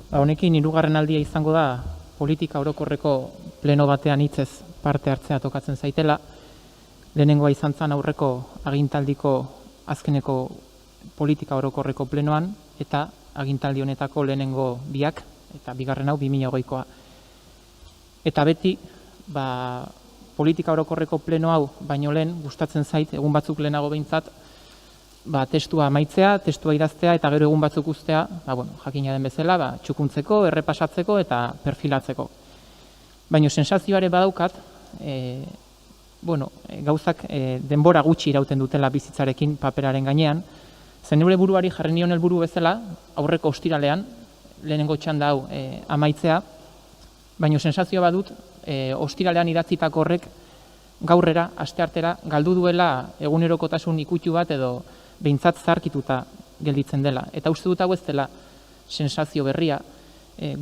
Honekin hirugarren aldia izango da politika orokorreko pleno batean hitzez parte hartzea tokatzen zaitela. Lehenengoa izan zen aurreko agintaldiko azkeneko politika orokorreko plenoan eta agintaldi honetako lehenengo biak eta bigarren hau 2020koa. Eta beti politika orokorreko pleno hau baino lehen gustatzen zait egun batzuk lehenago behintzat testua amaitzea, testua idaztea eta gero egun batzuk uztea, jakina den bezala, txukuntzeko, errepasatzeko eta perfilatzeko. Baina sensazioare badaukat, gauzak denbora gutxi irauten dutela bizitzarekin paperaren gainean, zen neure buruari jarri nion helburu bezala, aurreko ostiralean, lehenengo txanda hau amaitzea, baina sensazioa badut, ostiralean idatzitako horrek gaurrera, asteartera, galdu duela egunerokotasun ikutxu bat edo behintzat zarkituta gelditzen dela. Eta uste dut hau ez dela sensazio berria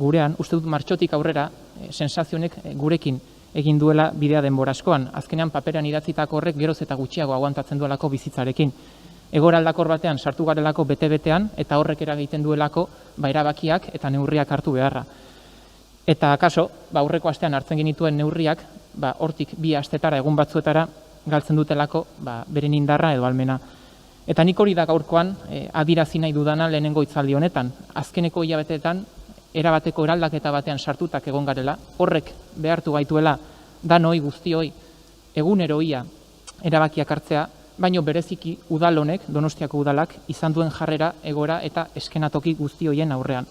gurean, uste dut martxotik aurrera sensazionek gurekin egin duela bidea denbora askoan. Azkenean paperean idatzitako horrek geroz eta gutxiago aguantatzen duelako bizitzarekin. Egora aldakor batean sartu garelako bete-betean eta horrek eragiten duelako erabakiak eta neurriak hartu beharra. Eta akaso, aurreko astean hartzen genituen neurriak, hortik 2 astetara egun batzuetara galtzen dutelako beren indarra edo almena. Eta nik hori da gaurkoan adirazi nahi dudana lehenengo hitzaldi honetan. Azkeneko hilabeteetan erabateko eraldaketa batean sartutak egon garela, horrek behartu gaituela danoi guztioi eguneroia erabakiak hartzea, baino bereziki udal honek, Donostiako udalak, izan duen jarrera, egoera eta eskenatoki guzti horien aurrean.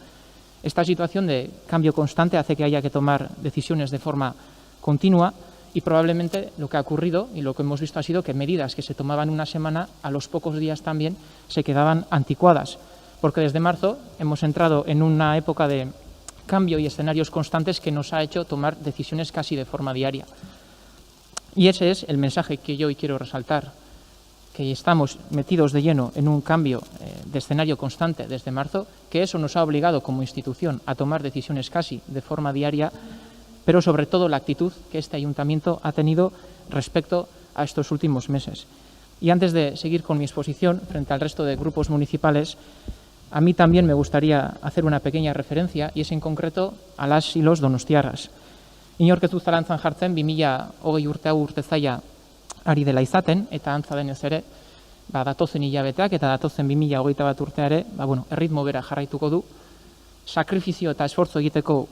Esta situación de cambio constante hace que haya que tomar decisiones de forma continua y probablemente lo que ha ocurrido y lo que hemos visto ha sido que medidas que se tomaban una semana, a los pocos días también se quedaban anticuadas, porque desde marzo hemos entrado en una época de cambio y escenarios constantes que nos ha hecho tomar decisiones casi de forma diaria. Y ese es el mensaje que yo hoy quiero resaltar, que estamos metidos de lleno en un cambio de escenario constante desde marzo, que eso nos ha obligado como institución a tomar decisiones casi de forma diaria, pero sobre todo la actitud que este ayuntamiento ha tenido respecto a estos últimos meses. Y antes de seguir con mi exposición frente al resto de grupos municipales, a mí también me gustaría hacer una pequeña referencia, y es en concreto a las y los donostiarras. Inork ez du zalantzan jartzen 2020 urte hau urte zaila ari dela izaten, eta antza denez ere, datozen hilabeteak eta datozen 2021 urtea ere, erritmo bera jarraituko du, sakrifizio eta esfortzu egiteko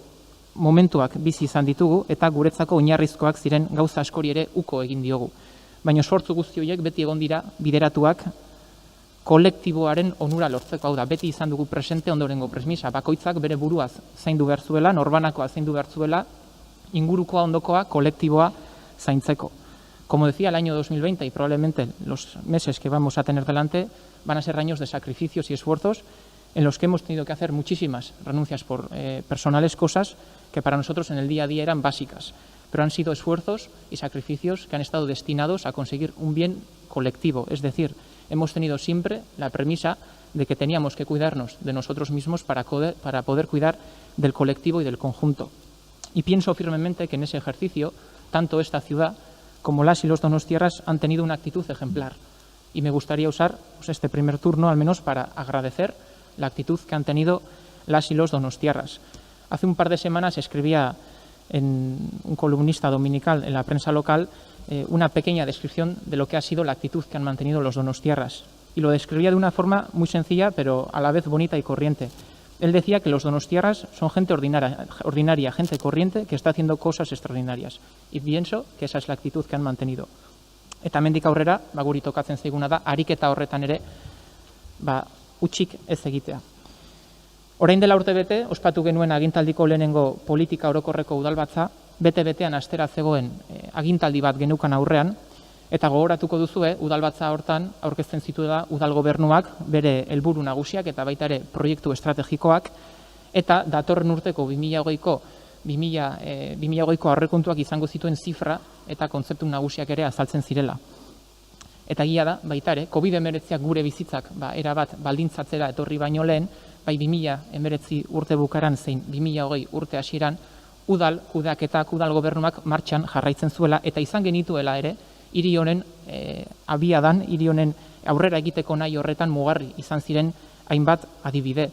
momentuak bizi izan ditugu eta guretzako oinarrizkoak ziren gauza askori ere uko egin diogu. Baina esfortzu guzti horiek beti egon dira bideratuak kolektiboaren onura lortzeko, hau da, beti izan dugu presente ondorengo premisa, bakoitzak bere buruaz zaindu behar zuela, norbanakoa zaindu behar zuela, ingurukoa ondokoa, kolektiboa zaintzeko. Como decía, el año 2020 y probablemente los meses que vamos a tener delante van a ser años de sacrificios y esfuerzos en los que hemos tenido que hacer muchísimas renuncias por personales, cosas que para nosotros en el día a día eran básicas, pero han sido esfuerzos y sacrificios que han estado destinados a conseguir un bien colectivo. Es decir, hemos tenido siempre la premisa de que teníamos que cuidarnos de nosotros mismos para poder cuidar del colectivo y del conjunto. Y pienso firmemente que en ese ejercicio, tanto esta ciudad como las y los donostiarras han tenido una actitud ejemplar. Y me gustaría usar este primer turno al menos para agradecer la actitud que han tenido las y los donostiarras. Hace un par de semanas escribía en un columnista dominical en la prensa local una pequeña descripción de lo que ha sido la actitud que han mantenido los donostiarras. Y lo describía de una forma muy sencilla, pero a la vez bonita y corriente. Él decía que los donostiarras son gente ordinaria, gente corriente que está haciendo cosas extraordinarias. Y pienso que esa es la actitud que han mantenido. Eta hemendik aurrera, guri tokatzen zaiguna da, ariketa horretan ere, utzik ez egitea. Orain dela urtebete, ospatu genuen agintaldiko lehenengo politika orokorreko udalbatza, bete-betean astera zegoen agintaldi bat genukan aurrean, eta gogoratuko duzue, udalbatza hortan aurkezten zituela udal gobernuak bere helburu nagusiak eta baita ere proiektu estrategikoak, eta datorren urteko 2020ko aurrekontuak izango zituen zifra eta kontzeptu nagusiak ere azaltzen zirela. Eta egia da, baita ere, COVID-19 gure bizitzak erabat baldintzatzera etorri baino lehen, bai 2019 urte bukaran zein 2020 urte hasieran, udal kudeaketak, udal gobernuak martxan jarraitzen zuela, eta izan genituela ere, hiri honen abiadan, hiri honen aurrera egiteko nahi horretan mugarri izan ziren hainbat adibide.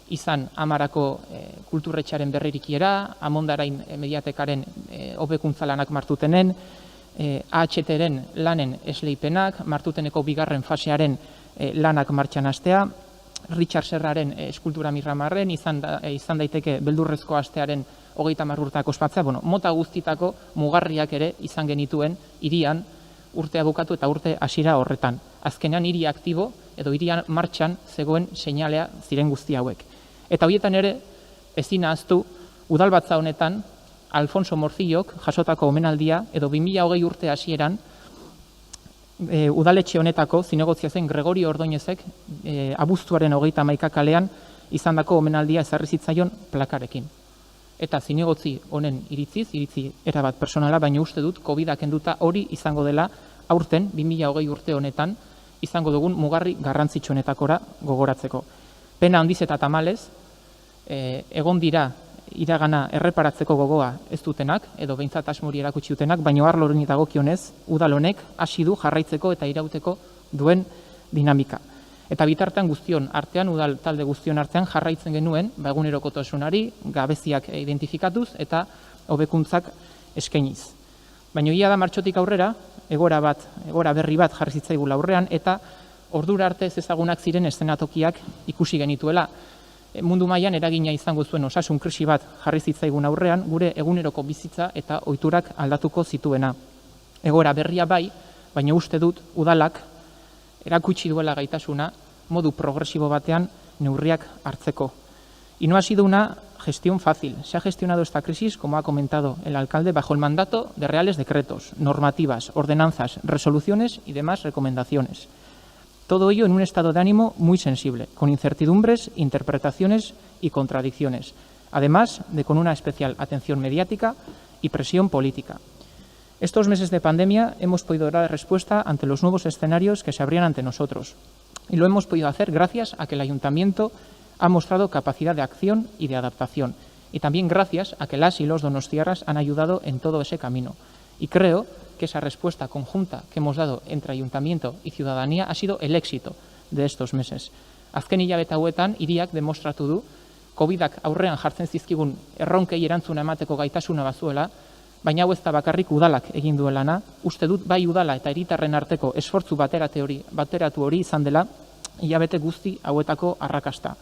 izan Amarako kulturretxearen berririkiera, Amondarain mediatekaren hobekuntza lanak martutenen, AHT-ren lanen esleipenak, martuteneko bigarren fasearen lanak martxan hastea, Richard Serraren eskultura Mirramarren, izan daiteke beldurrezko astearen 30 urteak ospatzea, mota guztitako mugarriak ere izan genituen hirian urtea bukatu eta urte hasiera horretan. Azkenean hiri aktibo edo hirian martxan zegoen seinalea ziren guzti hauek. Eta horietan ere ezin ahaztu udalbatza honetan Alfonso Morcillok jasotako omenaldia edo 2020 urte hasieran udaletxe honetako zinegotzi zen Gregorio Ordoñezek abuztuaren 31 kalean izandako omenaldia ezarri zitzaion plakarekin. Eta zinegotzi honen iritzi erabat personala, baina uste dut COVID-ak kenduta hori izango dela aurten 2020 urte honetan izango dugun mugarri garrantzitsuenetakora gogoratzeko. Pena handiz eta tamalez, egon dira iragana erreparatzeko gogoa ez dutenak, edo behintzat asmori erakutsi dutenak, baina arlo hori dagokionez, udal honek hasi du jarraitzeko eta irauteko duen dinamika. Eta bitartean guztion artean, udal talde guztion artean jarraitzen genuen, egunerokotasunari, gabeziak identifikatuz eta hobekuntzak eskainiz. Baina egia da martxotik aurrera, egora berri bat jarri zitzaigula aurrean, eta ordura arte ez ezagunak ziren eszenatokiak ikusi genituela. Mundu mailan eragina izango zuen osasun krisi bat jarri zitzaigun aurrean, gure eguneroko bizitza eta ohiturak aldatuko zituena. Egoera berria bai, baina uste dut udalak erakutsi duela gaitasuna modu progresibo batean neurriak hartzeko. Y no ha sido una gestión fácil. Se ha gestionado esta crisis, como ha comentado el alcalde, bajo el mandato de reales decretos, normativas, ordenanzas, resoluciones y demás recomendaciones. Todo ello en un estado de ánimo muy sensible, con incertidumbres, interpretaciones y contradicciones, además de con una especial atención mediática y presión política. Estos meses de pandemia hemos podido dar respuesta ante los nuevos escenarios que se abrían ante nosotros, y lo hemos podido hacer gracias a que el Ayuntamiento ha mostrado capacidad de acción y de adaptación, y también gracias a que las y los donostiarras han ayudado en todo ese camino. Y creo que esa respuesta conjunta que hemos dado entre Ayuntamiento y ciudadanía ha sido el éxito de estos meses. Azken hilabete hauetan hiriak demostratu du COVID-ak aurrean jartzen zizkigun erronkei erantzuna emateko gaitasuna bazuela, baina hau ez da bakarrik udalak egin duelana, uste dut bai udala eta hiritarren arteko esfortzu bateratu hori izan dela hilabete guzti hauetako arrakasta.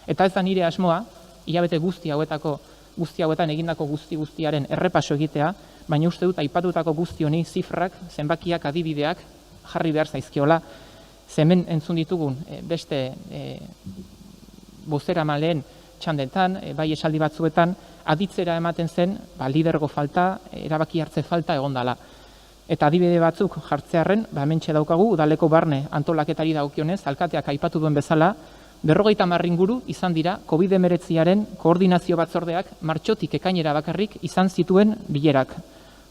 Eta ez da nire asmoa, hilabete guzti hauetan egindako guztiaren errepaso egitea, baina uste dut aipatutako guzti honi zifrak, zenbakiak, adibideak jarri behar zaizkiola. Hemen entzun ditugun beste bozeramaleen txandetan, bai esaldi batzuetan, aditzera ematen zen, lidergo falta, erabaki hartze falta egondala. Eta adibide batzuk jartzearren, hementxe daukagu, udaleko barne antolaketari dagokionez, alkateak aipatu duen bezala, 50 inguru izan dira COVID-19aren koordinazio batzordeak martxotik ekainera bakarrik izan zituen bilerak.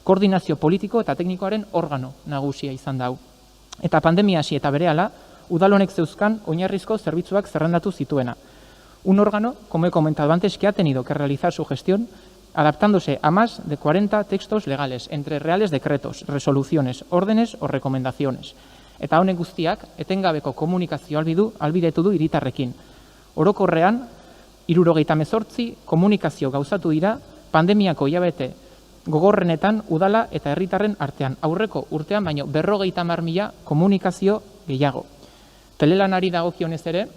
Koordinazio politiko eta teknikoaren organo nagusia izan da hau. Eta pandemia hasi eta berehala, udal honek zeuzkan oinarrizko zerbitzuak zerrendatu zituena. Un órgano, como he comentado antes, que ha tenido que realizar su gestión adaptándose a más de 40 textos legales, entre reales decretos, resoluciones, órdenes o recomendaciones. Eta honek guztiak etengabeko komunikazio albidetu du hiritarrekin. Orokorrean, 78 komunikazio gauzatu dira pandemiako hilabete gogorrenetan udala eta herritarren artean. Aurreko urtean baino 50.000 komunikazio gehiago. Telelanari dagokionez ere,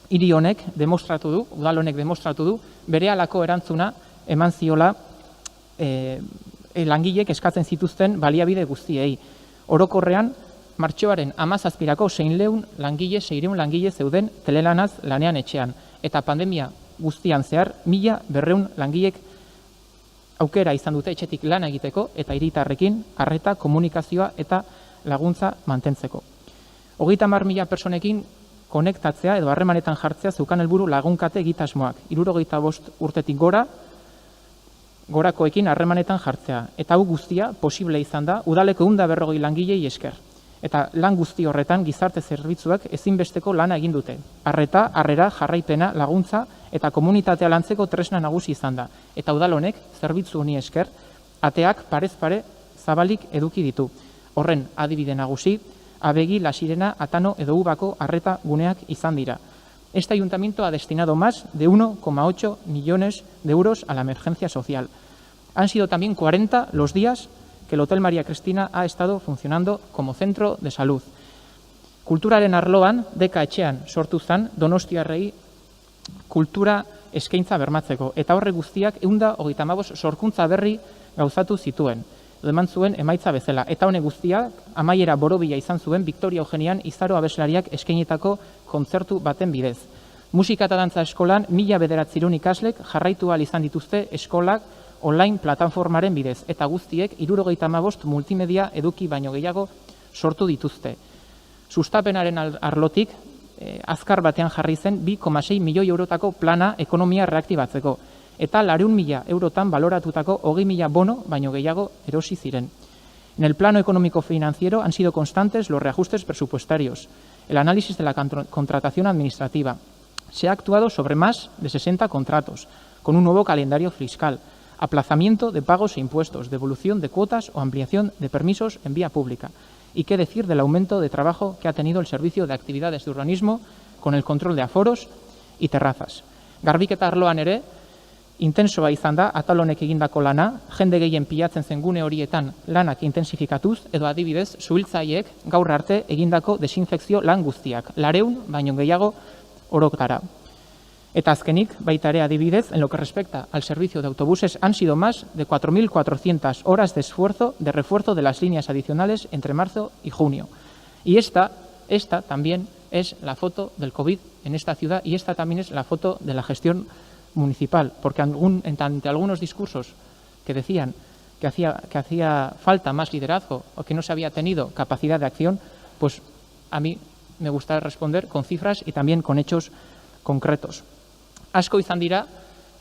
hiri honek demostratu du, udal honek demostratu du, berehalako erantzuna eman ziola langilek eskatzen zituzten baliabide guztiei. Orokorrean, martxoaren 17ko 600 langile zeuden telelanaz lanean etxean. Eta pandemia guztian zehar, 1.200 langilek aukera izan dute etxetik lan egiteko eta hiritarrekin arreta, komunikazioa eta laguntza mantentzeko. 30.000 personekin konektatzea edo harremanetan jartzea zeukan helburu lagunkate egitasmoak. 75 urtetik gorakoekin harremanetan jartzea. Eta hau guztia posible izan da udaleko 140 langilei esker. Eta lan guzti horretan gizarte zerbitzuak ezinbesteko lana egin dute. Arreta, harrera, jarraipena, laguntza eta komunitatea lantzeko tresna nagusi izan da. Eta udal honek zerbitzu honi esker ateak parez pare zabalik eduki ditu. Horren adibide nagusi, Abegi, La Sirena, Atano edo Ubako arreta guneak izan dira. Este ayuntamiento ha destinado más de 1,8 millones de euros a la emergencia social. Han sido también 40 los días que el Hotel María Cristina ha estado funcionando como centro de salud. Kulturaren arloan, deka etxean sortu zen donostiarrei kultura eskaintza bermatzeko. Eta horre guztiak 135 sorkuntza berri gauzatu zituen. Eman zuen emaitza bezala. Eta honek guztiak amaiera borobila izan zuen Victoria Eugenian Izaro abeslariak eskainitako kontzertu baten bidez. Musika eta dantza eskolan 1900 ikaslek jarraitu ahal izan dituzte eskolak online plataformaren bidez. Eta guztiek 75 multimedia eduki baino gehiago sortu dituzte. Sustapenaren arlotik, azkar batean jarri zen 2,6 milioi eurotako plana ekonomia reaktibatzeko. Eta 200.000 eurotan baloratutako 20.000 bono baino gehiago erosi ziren. En el plano económico-financiero han sido constantes los reajustes presupuestarios, el análisis de la contratación administrativa. Se ha actuado sobre más de 60 contratos, con un nuevo calendario fiscal, aplazamiento de pagos e impuestos, devolución de cuotas o ampliación de permisos en vía pública. Y qué decir del aumento de trabajo que ha tenido el Servicio de Actividades de Urbanismo con el control de aforos y terrazas. Garbiketa arloan ere, intensoa izan da atal honek egindako lana, jende gehien pilatzen zen gune horietan lanak intensifikatuz, edo adibidez, suhiltzaileek gaur arte egindako desinfekzio lan guztiak, 200 baino gehiago orotara. Eta azkenik, baita ere adibidez, en lo que respecta al servicio de autobuses, han sido más de 4.400 horas de esfuerzo de refuerzo de las líneas adicionales entre marzo y junio. Y esta también es la foto del COVID en esta ciudad y esta también es la foto de la gestión municipal, porque ante algunos discursos que decían que hacía falta más liderazgo o que no se había tenido capacidad de acción, pues a mí me gusta responder con cifras y también con hechos concretos. Asko izan dira,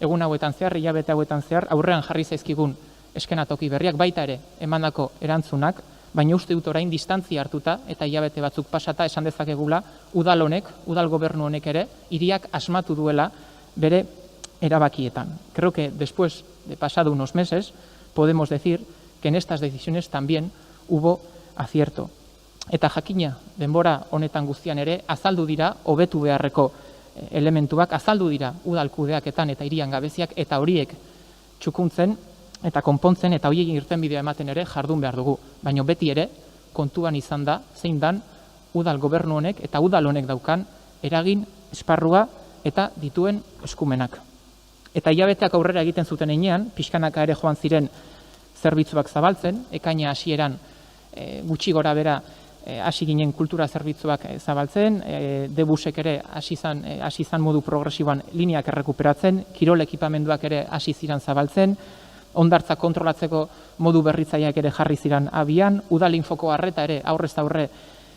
egun hauetan zehar, hilabete hauetan zehar, aurrean jarri zaizkigun eskenatoki berriak baita ere emandako erantzunak, baina uste dut orain distantzia hartuta eta hilabete batzuk pasata esan dezakegula udal honek, udal gobernu honek ere, hiriak asmatu duela bere erabakietan. Creo que después de pasado unos meses podemos decir que en estas decisiones también hubo acierto. Eta jakina denbora honetan guztian ere azaldu dira hobetu beharreko elementuak, azaldu dira udal kudeaketan eta hirian gabeziak eta horiek txukuntzen eta konpontzen eta horiek irtenbidea ematen ere jardun behar dugu. Baina beti ere kontuan izan da zein dan udal gobernu honek eta udal honek daukan eragin esparrua eta dituen eskumenak. Eta hilabeteak aurrera egiten zuten heinean, pixkanaka ere joan ziren zerbitzuak zabaltzen, ekaina hasieran gutxi gora bera hasi ginen kultura zerbitzuak zabaltzen, debusek ere hasi izan modu progresiboan lineak errekuperatzen, kirol ekipamenduak ere hasi ziren zabaltzen, hondartza kontrolatzeko modu berritzaileak ere jarri ziren abian, udal infoko arreta ere aurrez aurre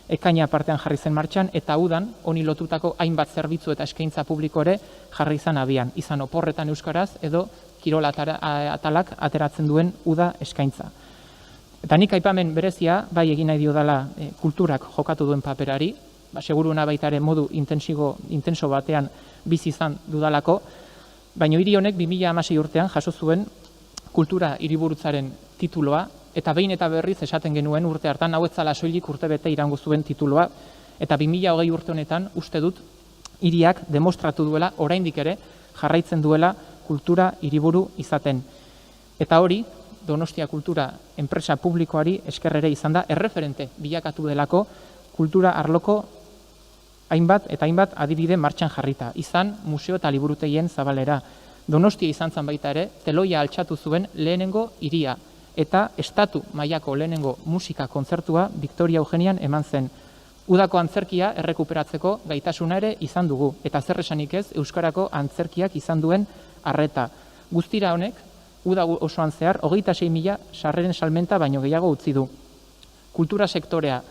ekaina partean jarri zen martxan, eta udan honi lotutako hainbat zerbitzu eta eskaintza publiko ere jarri izan abian, izan oporretan euskaraz edo kirol atalak ateratzen duen uda eskaintza. Eta nik aipamen berezia, bai egin nahi diodala kulturak jokatu duen paperari, seguruna baita ere modu intenso batean bizi izan dudalako, baina hiri honek 2016 urtean jaso zuen kultura hiriburutzaren tituloa, eta behin eta berriz esaten genuen urte hartan, hau ez zala soilik urtebete iraungo zuen tituloa, eta 2020 urte honetan uste dut hiriak demostratu duela, oraindik ere jarraitzen duela kultura hiriburu izaten. Eta hori, Donostia Kultura enpresa publikoari esker ere izan da erreferente bilakatu delako kultura arloko hainbat eta hainbat adibide martxan jarrita. Izan museo eta liburutegien zabalera. Donostia izan zen baita ere, teloia altxatu zuen lehenengo hiria eta estatu mailako lehenengo musika kontzertua Victoria Eugenian eman zen. Udako antzerkia errekuperatzeko gaitasuna ere izan dugu, eta zer esanik ez euskarako antzerkiak izan duen arreta. Guztira honek, uda osoan zehar, 26.000 sarreren salmenta baino gehiago utzi du. Kultura sektorea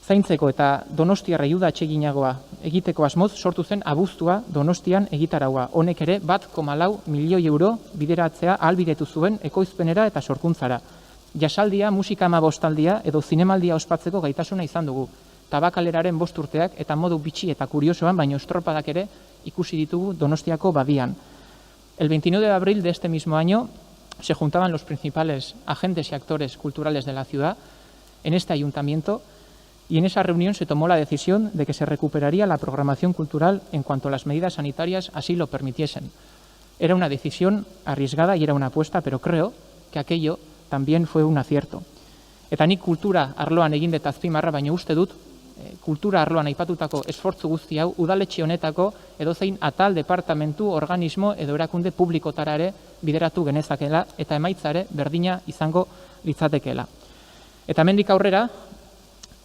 zaintzeko eta Donostiarrei uda atseginagoa egiteko asmoz sortu zen abuztua Donostian egitaraua. Honek ere 1,4 milioi euro bideratzea ahalbidetu zuen ekoizpenera eta sorkuntzara. Jasaldia, musika 15aldia edo zinemaldia ospatzeko gaitasuna izan dugu. Tabakaleraren 5 urteak eta modu bitxi eta kuriosoan, baino estropadak ere ikusi ditugu Donostiako badian. El 29 de abril de este mismo año se juntaban los principales agentes y actores culturales de la ciudad en este ayuntamiento y en esa reunión se tomó la decisión de que se recuperaría la programación cultural en cuanto las medidas sanitarias así lo permitiesen. Era una decisión arriesgada y era una apuesta, pero creo que aquello también fue un acierto. Eta nik kultura arloan egin dut azpimarra, baina uste dut, kultura arloan aipatutako esfortzu guzti hau udaletxe honetako edozein atal, departamentu, organismo edo erakunde publikotara ere bideratu genezakela eta emaitzare berdina izango litzatekeela. Eta hemendik aurrera,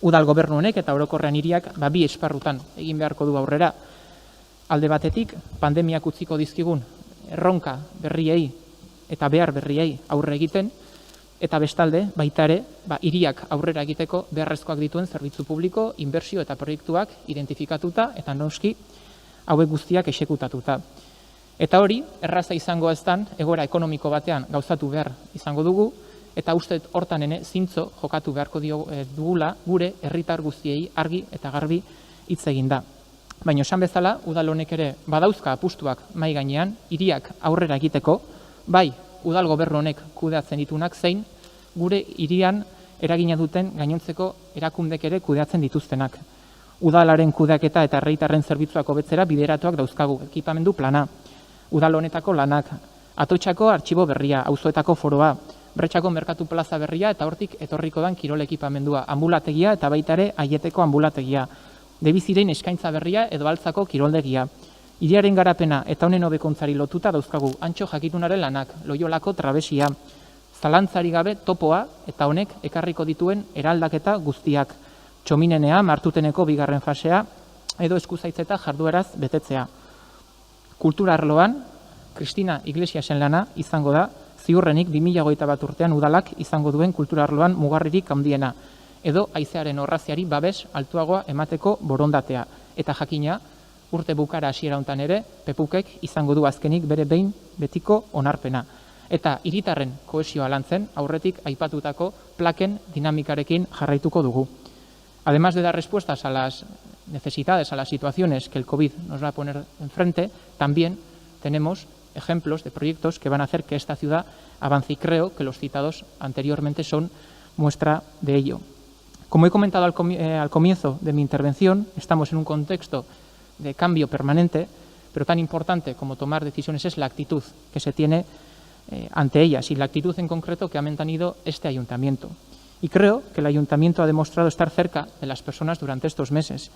udal gobernu honek eta orokorrean hiriak bi esparrutan egin beharko du aurrera. Alde batetik, pandemiak utziko dizkigun erronka berriei eta behar berriei aurre egiten, eta bestalde, baita ere, hiriak aurrera egiteko beharrezkoak dituen zerbitzu publiko, inbertsio eta proiektuak identifikatuta eta noski hauek guztiak exekutatuta. Eta hori, erraza izango eztan, egoera ekonomiko batean gauzatu behar izango dugu, eta uste hortan ene zintzo jokatu beharko dugula gure herritar guztiei argi eta garbi hitz egin da. Baina esan bezala, udal honek ere badauzka apustuak mai gainean, hiriak aurrera egiteko, bai udal gobernu honek kudeatzen ditunak zein gure hirian eragina duten gainontzeko erakundek ere kudeatzen dituztenak. Udalaren kudeaketa eta herritarren zerbitzuak hobetzera bideratuak dauzkagu ekipamendu plana, udal honetako lanak, Atoitxako artxibo berria, auzoetako foroa, Bretxako merkatu plaza berria eta hortik etorriko dan kirol ekipamendua, ambulategia eta baita ere Aieteko ambulategia, Debizirein eskaintza berria edo Altzako kiroldegia. Hiriaren garapena eta honen hobekuntzari lotuta dauzkagu Antxo Jakitunaren lanak, Loiolako trabesia, zalantzari gabe topoa eta honek ekarriko dituen eraldaketa guztiak, Txominenea, Martuteneko bigarren fasea edo eskuzaitzeta jardueraz betetzea. Kultura arloan, Kristina Iglesiasen lana izango da, ziurrenik 2021 urtean udalak izango duen kultura arloan mugarririk handiena, edo haizearen orraziari babes altuagoa emateko borondatea, eta jakina, urte bukara hasiera hontan ere, Pepukek izango du azkenik bere behin betiko onarpena. Eta hiritarren kohesioa lantzen aurretik aipatutako plaken dinamikarekin jarraituko dugu. Además de dar respuestas a las necesidades, a las situaciones que el COVID nos va a poner enfrente, también tenemos ejemplos de proyectos que van a hacer que esta ciudad avance y creo que los citados anteriormente son muestra de ello. Como he comentado al comienzo de mi intervención, estamos en un contexto de cambio permanente, pero tan importante como tomar decisiones es la actitud que se tiene ante ellas y la actitud en concreto que ha mantenido este ayuntamiento. Y creo que el ayuntamiento ha demostrado estar cerca de las personas durante estos meses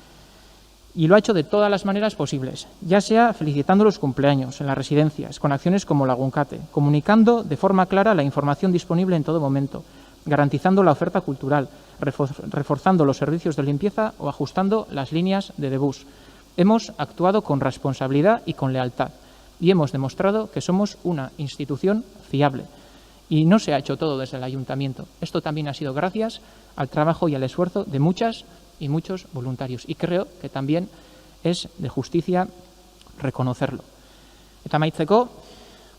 y lo ha hecho de todas las maneras posibles, ya sea felicitando los cumpleaños en las residencias, con acciones como Laguncate, comunicando de forma clara la información disponible en todo momento, garantizando la oferta cultural, reforzando los servicios de limpieza o ajustando las líneas de bus. Hemos actuado con responsabilidad y con lealtad y hemos demostrado que somos una institución fiable. Y no se ha hecho todo desde el ayuntamiento. Esto también ha sido gracias al trabajo y al esfuerzo de muchas y muchos voluntarios. Y creo que también es de justicia reconocerlo. Eta amaitzeko,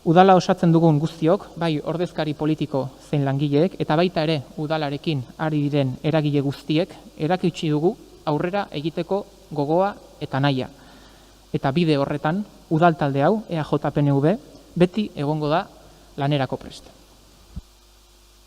udala osatzen dugun guztiok, bai ordezkari politiko zein langileek, eta baita ere udalarekin ari diren eragile guztiek, erakutsi dugu aurrera egiteko gogoa eta nahia. Eta bide horretan, udal talde hau, EAJ-PNV, beti egongo da lanerako prest.